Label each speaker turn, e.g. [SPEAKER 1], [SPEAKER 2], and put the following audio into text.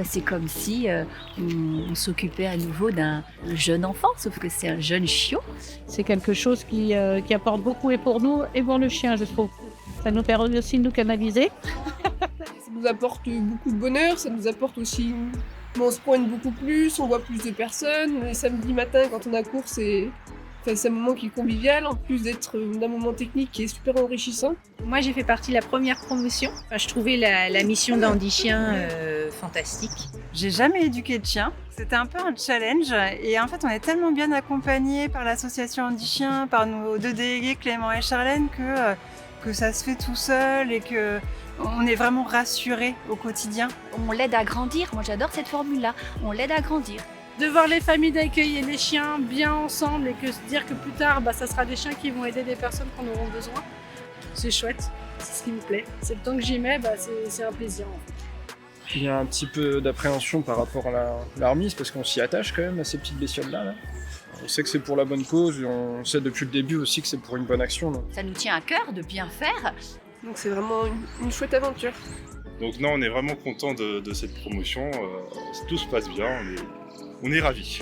[SPEAKER 1] c'est comme si on s'occupait à nouveau d'un jeune enfant, sauf que c'est un jeune chiot.
[SPEAKER 2] C'est quelque chose qui apporte beaucoup et pour nous et pour le chien, je trouve. Ça nous permet aussi de nous canaliser.
[SPEAKER 3] Ça nous apporte beaucoup de bonheur, ça nous apporte aussi... On se poigne beaucoup plus, on voit plus de personnes. Les samedis matins, quand on a cours, c'est un moment qui est convivial, en plus d'être d'un moment technique qui est super enrichissant.
[SPEAKER 4] Moi, j'ai fait partie de la première promotion. Je trouvais la mission d'Andy Chien fantastique.
[SPEAKER 5] J'ai jamais éduqué de chien. C'était un peu un challenge. Et en fait, on est tellement bien accompagnés par l'association Andy Chien, par nos deux délégués Clément et Charlène, que ça se fait tout seul et qu'on est vraiment rassurés au quotidien.
[SPEAKER 1] On l'aide à grandir. Moi, j'adore cette formule-là. On l'aide à grandir.
[SPEAKER 2] De voir les familles d'accueillir les chiens bien ensemble et que se dire que plus tard, ça sera des chiens qui vont aider des personnes qui en auront besoin. C'est chouette, c'est ce qui me plaît. C'est le temps que j'y mets, c'est un plaisir. En fait.
[SPEAKER 6] Il y a un petit peu d'appréhension par rapport à la remise parce qu'on s'y attache quand même à ces petites bestioles-là. Là. On sait que c'est pour la bonne cause et on sait depuis le début aussi que c'est pour une bonne action. Là.
[SPEAKER 1] Ça nous tient à cœur de bien faire.
[SPEAKER 3] Donc c'est vraiment une chouette aventure.
[SPEAKER 7] Donc non, on est vraiment content de cette promotion. Tout se passe bien, on est ravis.